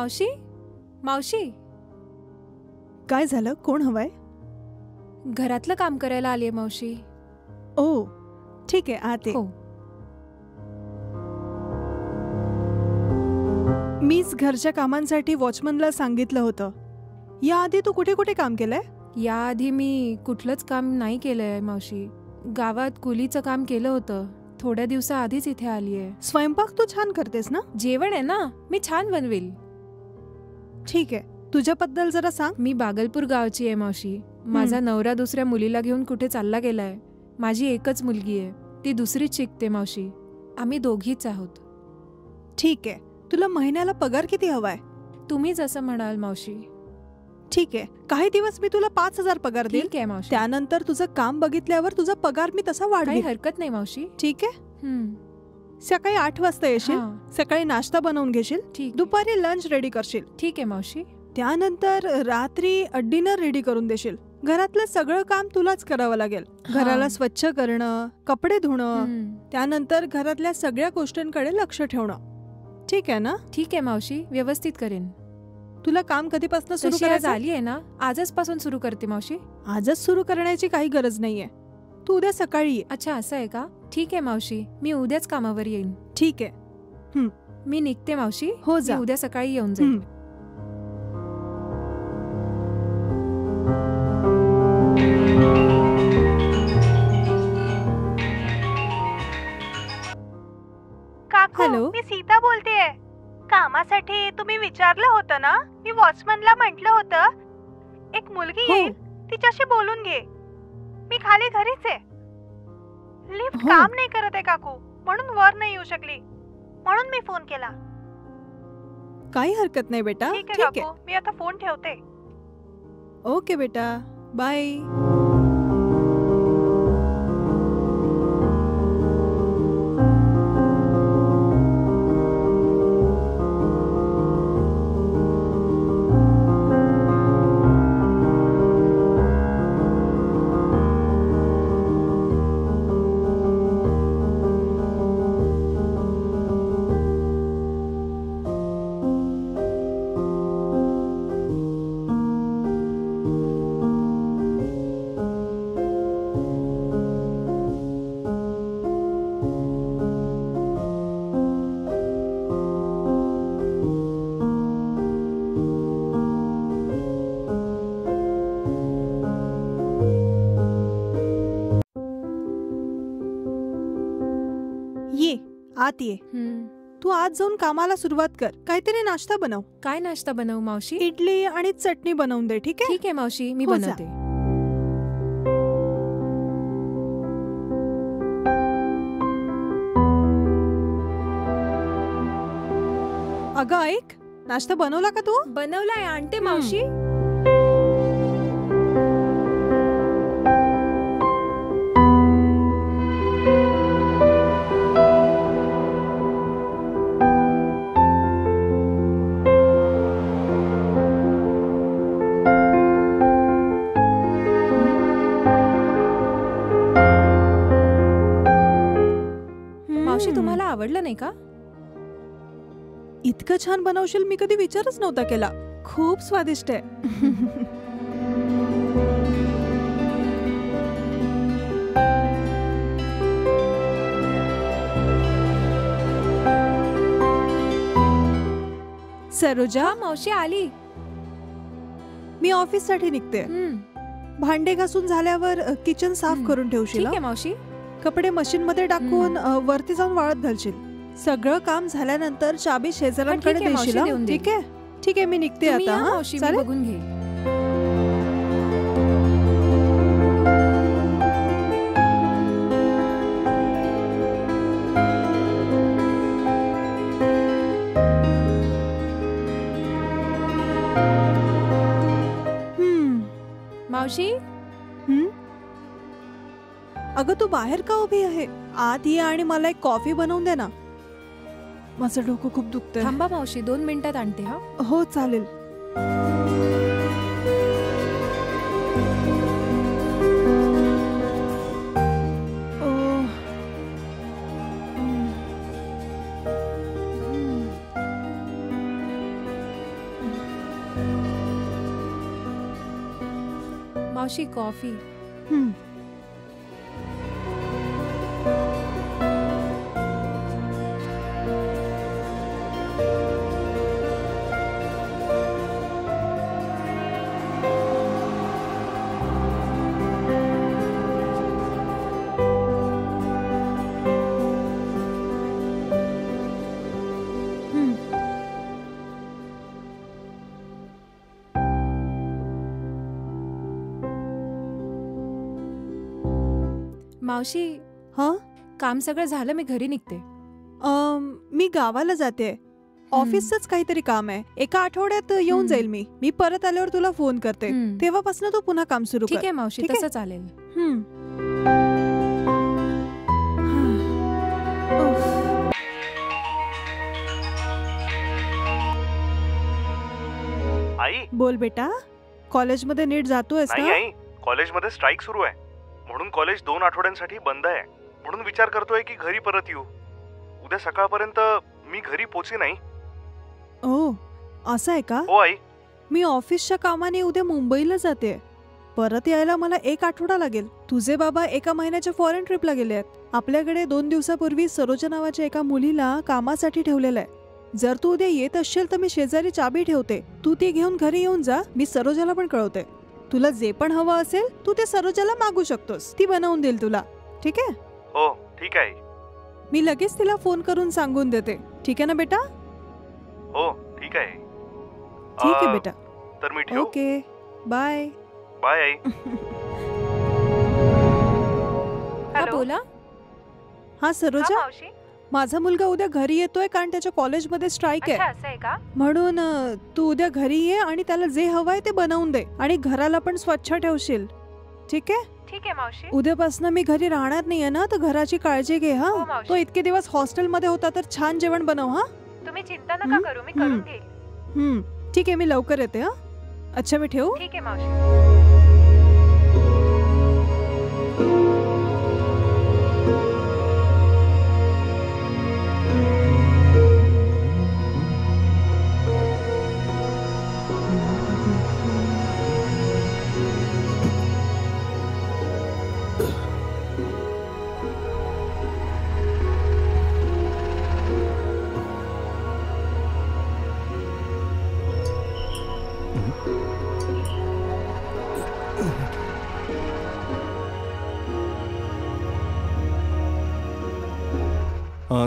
मावशी मावशी काय झालं? कोण हवंय? घरातलं काम करायला आलीये मावशी. ओ ठीक आहे, आते. हो. मीच घरच्या कामांसाठी वॉचमनला सांगितलं होतं. याआधी तू कुठे कुठे काम केलंय? याआधी मी कुठलंच काम नाही केलंय मावशी. गावात कुलीचं काम केलं होतं. थोड्या दिवसाआधीच इथे आलीये. स्वयंपाक तू छान करतेस ना? जेवण आहे ना, मी छान बनवेल. ठीक आहे, तुझ्याबद्दल जरा सांग. मी बागलपूर गावची आहे मावशी. माझा नवरा दुसऱ्या मुलीला घेऊन कुठे चालला गेलाय. माझी एकच मुलगी आहे, ती दुसरीच शिकते मावशी. आम्ही दोघीच आहोत. ठीक आहे, तुला महिन्याला पगार किती हवाय? तुम्ही जसं म्हणाल मावशी. ठीक आहे, काही दिवस मी तुला 5,000 पगार देईन. ठीक आहे मावशी. त्यानंतर तुझं काम बघितल्यावर तुझा पगार मी तसा काही वाढवेन. हरकत नाही मावशी. ठीक आहे. सकाळी 8 वाजता येशील. सकाळी नाश्ता बनवून घेशील. ठीक. दुपारी लंच रेडी करशील. ठीक आहे मावशी. त्यानंतर रात्री डिनर रेडी करून देशील. घरातलं सगळं काम तुलाच करावं लागेल. घराला स्वच्छ करणं, कपडे धुणं, त्यानंतर घरातल्या सगळ्या गोष्टींकडे लक्ष ठेवणं. ठीक आहे ना? ठीक आहे मावशी, व्यवस्थित करेन. तुला काम कधीपासून सुरू तशी आज करायचं? आली आहे ना, आजच पासून सुरू करते मावशी. आजच सुरू करण्याची काही गरज नाहीये. तू उद्या सकाळी ये. अच्छा, असं आहे का? ठीक आहे मावशी, मी उद्याच कामावर येईन. ठीक आहे. मी निघते मावशी. हो, जा. मी उद्या सकाळी येऊन जाईन. हॅलो, मी सीता बोलतेय. कामासाठी तुम्ही विचारलं होतं ना? मी वॉचमनला म्हटलं होतं एक मुलगी येईल, तिच्याशी बोलून घे. मी खाली घरीच आहे. लिफ्ट काम नाही करत आहे काकू, म्हणून वर नाही येऊ शकली. म्हणून मी फोन केला. काही हरकत नाही बेटा. ठीक आहे काकू, मी आता फोन ठेवते. ओके बेटा, बाय. आत ये. तू आज जाऊन कामाला सुरुवात कर. काहीतरी नाश्ता बनव. काय नाश्ता बनवू मावशी? इडली आणि चटणी बनवून दे. ठीक आहे? ठीक आहे मावशी, मी हो, जा. बनवते. अगं ऐक, नाश्ता बनवला का तू? बनवलाय, आणते मावशी. मावशी, तुम्हाला आवडलं नाही का? इतकं छान बनवशील मी कधी विचारच नव्हता केला. खूप स्वादिष्ट आहे. सरोजा, मावशी आली. मी ऑफिस साठी निघते. भांडे घासून झाल्यावर किचन साफ करून ठेवशील. ठीक आहे मावशी. कपडे मशीन मध्ये टाकून वरती जाऊन वाळत घालशील. सगळं काम झाल्यानंतर चाबी शेजाऱ्यांकडे देशील. ठीक आहे? ठीक आहे, मी निघते आता. मावशी, मी बघून घे. मावशी, अगं तू बाहेर का उभी आहे? आत ये आणि मला एक कॉफी बनवून दे ना. माझं डोकं खूप दुखतंय. थांबा मावशी, 2 मिनिटात आणते. हा, हो चालेल. मावशी कॉफी. हं. हं. मावशी हं? काम सगळं झालं, मी घरी निघते. मी गावाला जाते. ऑफिसचंच काहीतरी काम आहे. एका आठवड्यात येऊन हं. जाईल मी. मी परत आल्यावर तुला फोन करते. हं. तेव्हापासून तू पुन्हा काम सुरू ठीक कर. आहे मावशी, ठीक आहे? तसं चालेल. हं. उफ. आई बोल बेटा, कॉलेजमध्ये नीट जातोयस नाही ना? आई, कॉलेजमध्ये स्ट्राईक सुरू आहे म्हणून कॉलेज 2 आठवड्यांसाठी बंद आहे. म्हणून विचार करतोय की घरी परत येऊ. उद्या सकाळपर्यंत मी घरी पोचे नाही. ओ, असं आहे का? हो आई. मी ऑफिसच्या कामाने उद्या मुंबईला जाते. परत यायला मला 1 आठवडा लागेल. तुझे बाबा एका महिन्याच्या फॉरेन ट्रिपला गेले आहेत. आपल्याकडे 2 दिवसापूर्वी सरोजा नावाच्या एका मुलीला कामासाठी ठेवलेलं आहे. जर तू उद्या येत असशील तर मी शेजारी चाबी ठेवते. तू ती घेऊन घरी येऊन जा. मी सरोजाला पण कळवते. तुला जे पण हवं असेल तू ते सरोजाला मागू शकतोस. ती बनवून देईल तुला. ठीक आहे? हो ठीक आहे. मी लगेच तिला फोन करून सांगून देते. ठीक आहे ना बेटा? हो ठीक आहे. ठीक आहे अं, बेटा. तर मी ठेवू. Okay, bye. बाय आई. हा हॅलो बोला. हा हा सरोजा, मावशी. माझा मुलगा उद्या घरी येतोय कारण त्याच्या कॉलेजमध्ये स्ट्राईक अच्छा आहे. असं आहे का? म्हणून तू उद्या घरी ये आणि त्याला जे हवंय ते बनवून दे आणि घराला पण स्वच्छ ठेवशील. ठीक आहे? ठीक आहे मावशी. उद्यापासून मी घरी राहणार नाहीये ना, तर घराची काळजी घे. हा, हो, मावशी. तो इतके दिवस हॉस्टेलमध्ये होता तर छान जेवण बनव. हा, तुम्ही चिंता नका करू, मी करून घेईल. ठीक आहे, मी लवकर येते. हा, अच्छा, मी ठेवू. ठीक आहे मावशी.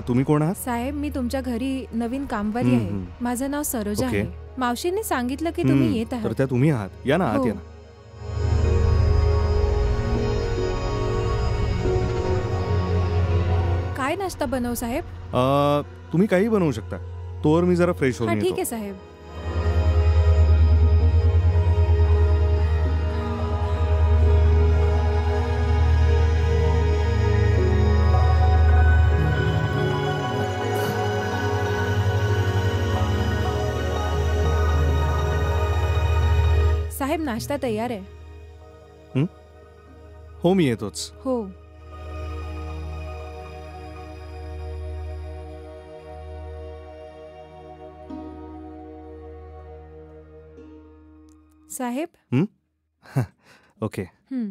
तुम्ही कोण आहात? साहेब, मी तुमच्या घरी नवीन कामवाली आहे. माझं नाव सरोजा ओके. आहे. मावशींनी सांगितलं की तुम्ही येत तर आहात. त्या तुम्ही आहात. या ना आत हो. या ना. काय नाश्ता बनवू साहेब? तुम्ही काही बनवू शकता. तोवर मी जरा फ्रेश हा होऊन ठीक येतो. आहे साहेब. साहेब, नाश्ता तयार आहे. हो मी येतोच. हो. साहेब. ओके. हं.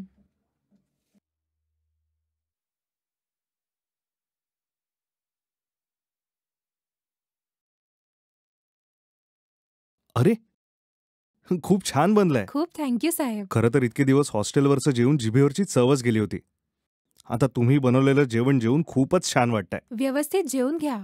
अरे खूप छान बनलंय. खूप थँक्यू साहेब. खरं तर इतके दिवस हॉस्टेलवरचं जेवण जिभेवरची चवच गेली होती. आता तुम्ही बनवलेलं जेवण जेवून खूपच छान वाटतंय. व्यवस्थित जेवून घ्या.